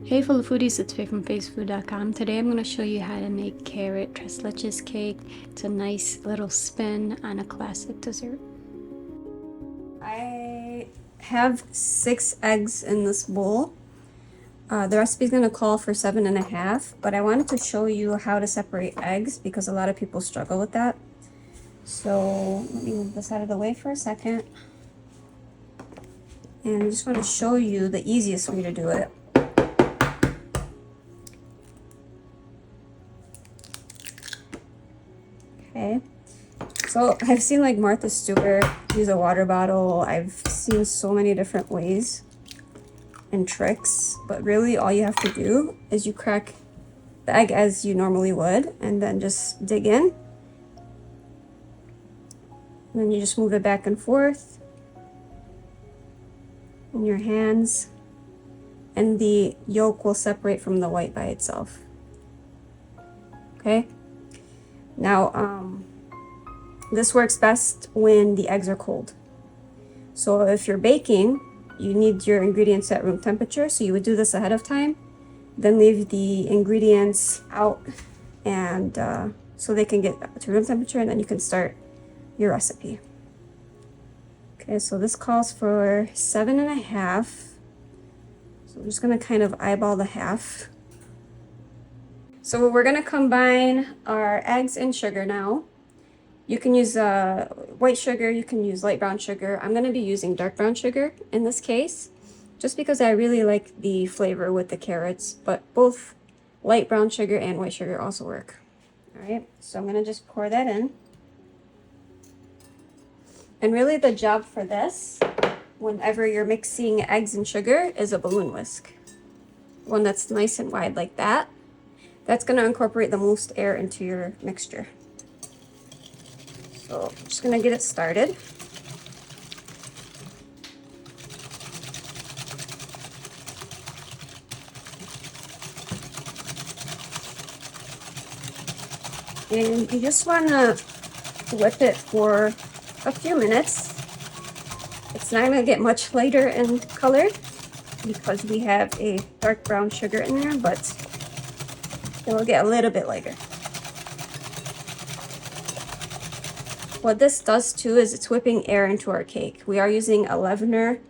Hey fellow foodies, it's Faye from facefood.com. Today I'm going to show you how to make Carrot Tres Leches Cake. It's a nice little spin on a classic dessert. I have 6 eggs in this bowl. The recipe is going to call for 7.5, but I wanted to show you how to separate eggs because a lot of people struggle with that. So let me move this out of the way for a second. And I just want to show you the easiest way to do it. Okay, so I've seen like Martha Stewart use a water bottle. I've seen so many different ways and tricks, but really all you have to do is you crack the egg as you normally would and then just dig in. And then you just move it back and forth in your hands, and the yolk will separate from the white by itself. Okay? Now, this works best when the eggs are cold. So if you're baking, you need your ingredients at room temperature, so you would do this ahead of time, then leave the ingredients out and so they can get to room temperature, and then you can start your recipe. Okay, so this calls for 7.5. So I'm just gonna kind of eyeball the half. So we're gonna combine our eggs and sugar now. You can use white sugar, you can use light brown sugar. I'm gonna be using dark brown sugar in this case, just because I really like the flavor with the carrots, but both light brown sugar and white sugar also work. All right, so I'm gonna just pour that in. And really the job for this, whenever you're mixing eggs and sugar, is a balloon whisk. One that's nice and wide like that. That's gonna incorporate the most air into your mixture. So I'm just gonna get it started. And you just wanna whip it for a few minutes. It's not gonna get much lighter in color because we have a dark brown sugar in there, but it will get a little bit lighter. What this does too is it's whipping air into our cake. We are using a leavener,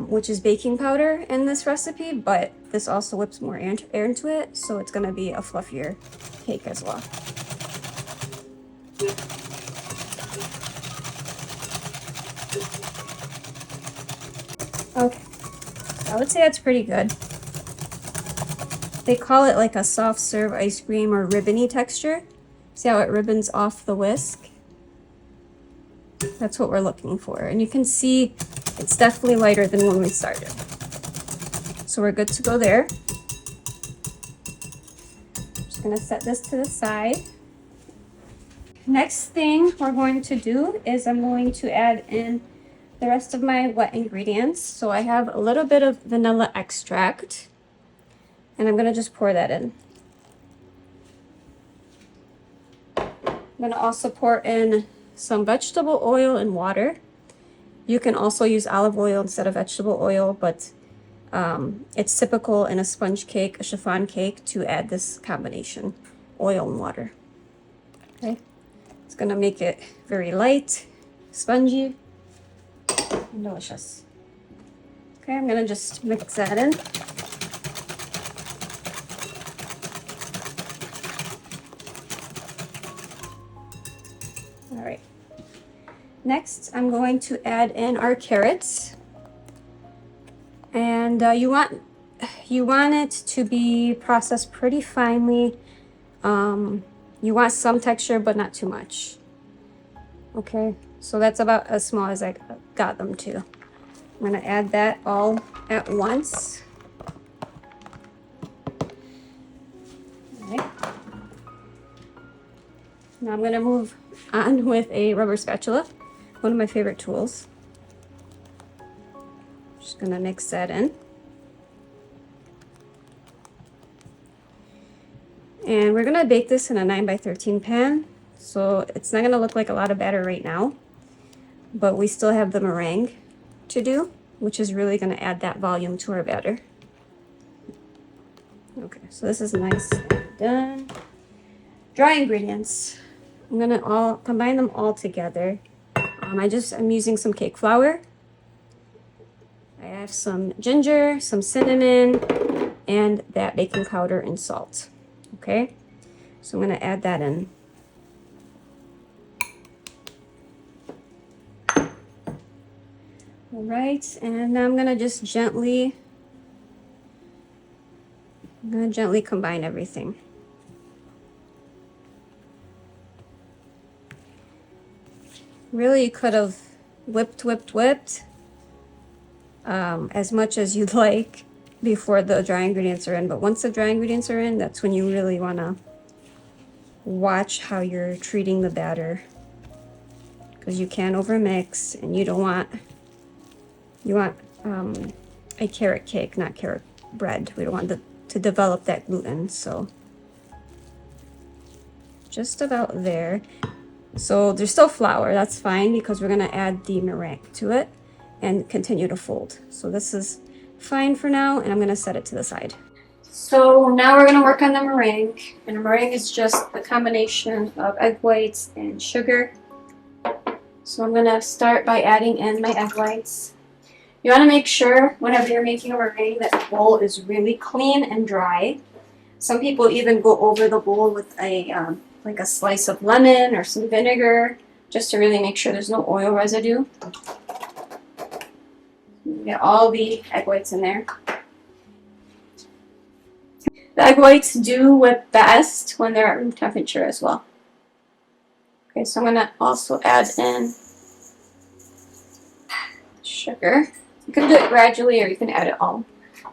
which is baking powder in this recipe, but this also whips more air into it, so it's gonna be a fluffier cake as well. Okay, I would say that's pretty good. They call it like a soft serve ice cream or ribbony texture. See how it ribbons off the whisk? That's what we're looking for. And you can see it's definitely lighter than when we started. So we're good to go there. Just gonna set this to the side. Next thing we're going to do is I'm going to add in the rest of my wet ingredients. So I have a little bit of vanilla extract, and I'm gonna just pour that in. I'm gonna also pour in some vegetable oil and water. You can also use olive oil instead of vegetable oil, but it's typical in a sponge cake, a chiffon cake, to add this combination, oil and water. Okay, it's gonna make it very light, spongy, and delicious. Okay, I'm gonna just mix that in. All right. Next, I'm going to add in our carrots, and you want it to be processed pretty finely. You want some texture, but not too much. Okay, so that's about as small as I got them to. I'm gonna add that all at once. All right. Now I'm gonna move on with a rubber spatula, one of my favorite tools. Just gonna mix that in. And we're gonna bake this in a 9x13 pan. So it's not gonna look like a lot of batter right now, but we still have the meringue to do, which is really gonna add that volume to our batter. Okay, so this is nice and done. Dry ingredients. I'm gonna all combine them all together. I'm using some cake flour. I have some ginger, some cinnamon, and that baking powder and salt. Okay, so I'm gonna add that in. All right, and I'm gonna just gently combine everything. Really, you could have whipped as much as you'd like before the dry ingredients are in, but once the dry ingredients are in, that's when you really want to watch how you're treating the batter, because you can overmix, and you want a carrot cake, not carrot bread. We don't want to develop that gluten. So just about there. So there's still flour, that's fine, because we're going to add the meringue to it and continue to fold. So this is fine for now, and I'm going to set it to the side. So now we're going to work on the meringue, and the meringue is just a combination of egg whites and sugar. So I'm going to start by adding in my egg whites. You want to make sure whenever you're making a meringue that the bowl is really clean and dry. Some people even go over the bowl with a like a slice of lemon or some vinegar, just to really make sure there's no oil residue. Get all the egg whites in there. The egg whites do whip best when they're at room temperature as well. Okay, so I'm going to also add in sugar. You can do it gradually, or you can add it all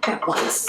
at once.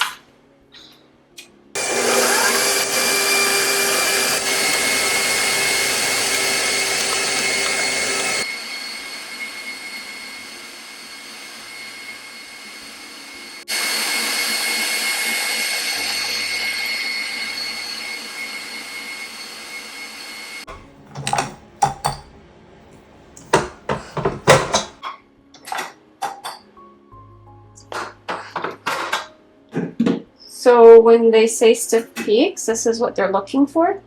So when they say stiff peaks, this is what they're looking for.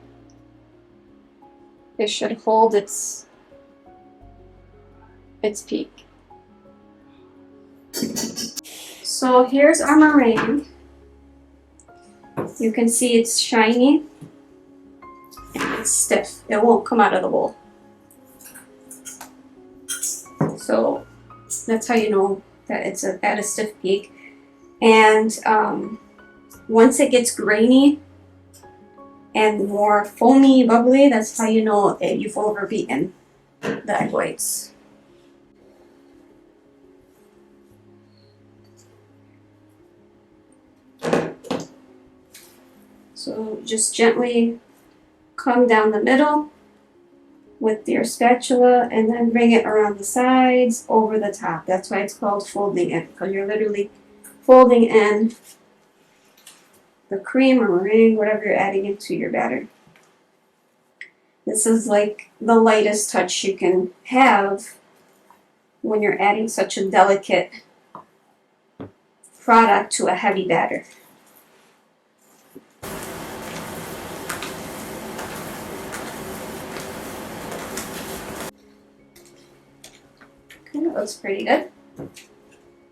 It should hold its peak. So here's our meringue. You can see it's shiny and it's stiff. It won't come out of the bowl. So that's how you know that it's at a stiff peak. And once it gets grainy and more foamy, bubbly, that's how you know you've overbeaten the egg whites. So just gently come down the middle with your spatula and then bring it around the sides, over the top. That's why it's called folding in, because you're literally folding in the cream or meringue, whatever you're adding into your batter. This is like the lightest touch you can have when you're adding such a delicate product to a heavy batter. Okay, that looks pretty good. I'm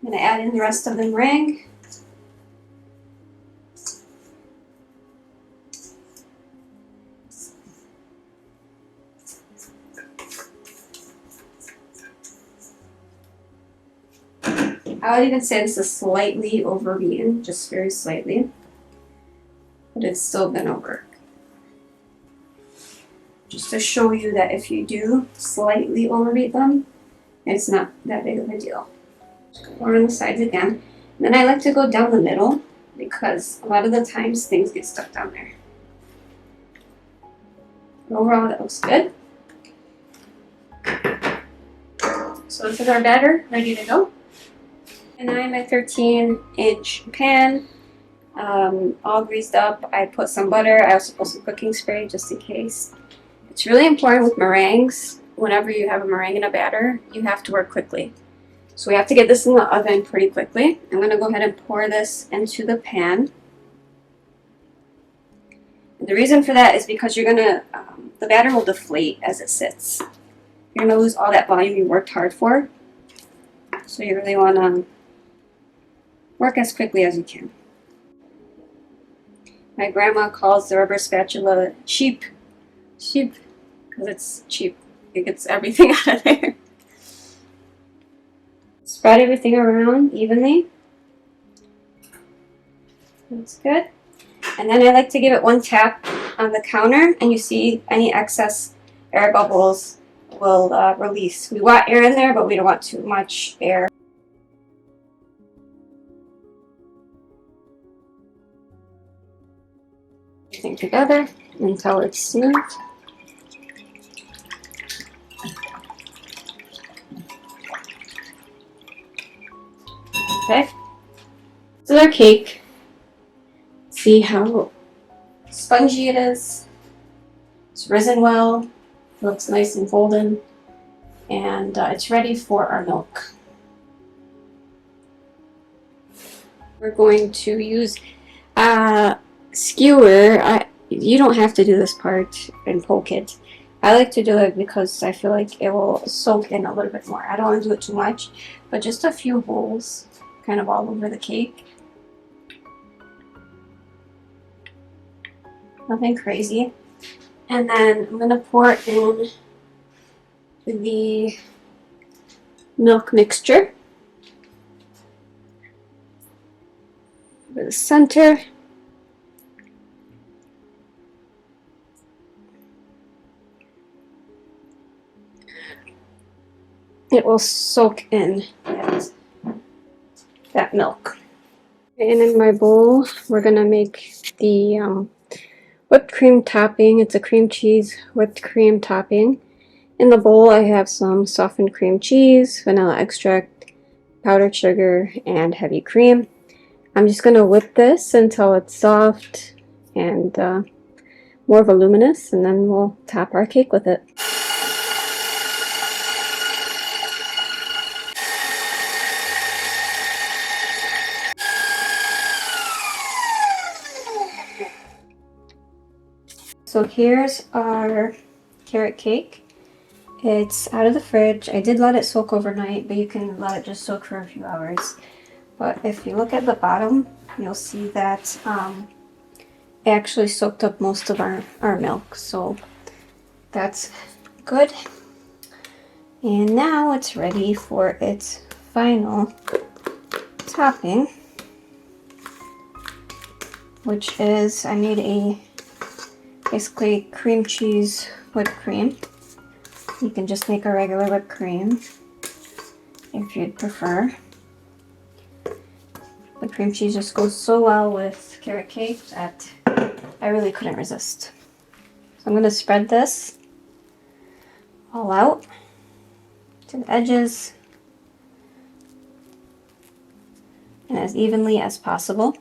going to add in the rest of the meringue. I would even say this is slightly overbeaten, just very slightly, but it's still gonna work. Just to show you that if you do slightly overbeat them, it's not that big of a deal. Just go around the sides again. And then I like to go down the middle because a lot of the times things get stuck down there. But overall, that looks good. So this is our batter ready to go. And I have my 13-inch pan, all greased up. I put some butter. I also put some cooking spray just in case. It's really important with meringues. Whenever you have a meringue in a batter, you have to work quickly. So we have to get this in the oven pretty quickly. I'm going to go ahead and pour this into the pan. The reason for that is because you're gonna, the batter will deflate as it sits. You're gonna lose all that volume you worked hard for. So you really wanna work as quickly as you can. My grandma calls the rubber spatula cheap, because it's cheap. It gets everything out of there. Spread everything around evenly. That's good. And then I like to give it one tap on the counter, and you see any excess air bubbles will release. We want air in there, but we don't want too much air. Everything together until it's smooth. Okay, this is our cake. See how spongy it is. It's risen well, looks nice and golden, and it's ready for our milk. We're going to use a skewer. You don't have to do this part and poke it. I like to do it because I feel like it will soak in a little bit more. I don't want to do it too much, but just a few holes kind of all over the cake. Nothing crazy. And then I'm going to pour in the milk mixture over the center. It will soak in that milk. And in my bowl, we're going to make the whipped cream topping. It's a cream cheese whipped cream topping. In the bowl I have some softened cream cheese, vanilla extract, powdered sugar, and heavy cream. I'm just going to whip this until it's soft and more voluminous, and then we'll top our cake with it. So here's our carrot cake. It's out of the fridge. I did let it soak overnight, but you can let it just soak for a few hours. But if you look at the bottom, you'll see that it actually soaked up most of our milk. So that's good. And now it's ready for its final topping, which is, I made a basically cream cheese whipped cream. You can just make a regular whipped cream if you'd prefer. The cream cheese just goes so well with carrot cake that I really couldn't resist. So I'm going to spread this all out to the edges and as evenly as possible.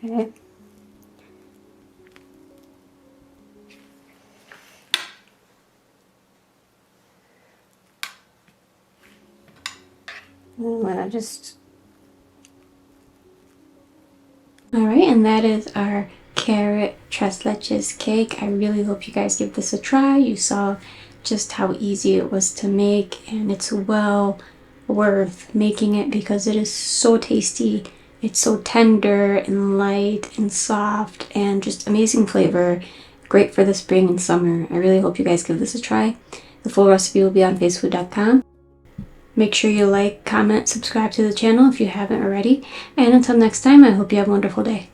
Okay. I'm gonna just... Alright, and that is our Carrot Tres Leches cake. I really hope you guys give this a try. You saw just how easy it was to make, and it's well worth making it because it is so tasty. It's so tender and light and soft and just amazing flavor. Great for the spring and summer. I really hope you guys give this a try. The full recipe will be on facefood.com. Make sure you like, comment, subscribe to the channel if you haven't already. And until next time, I hope you have a wonderful day.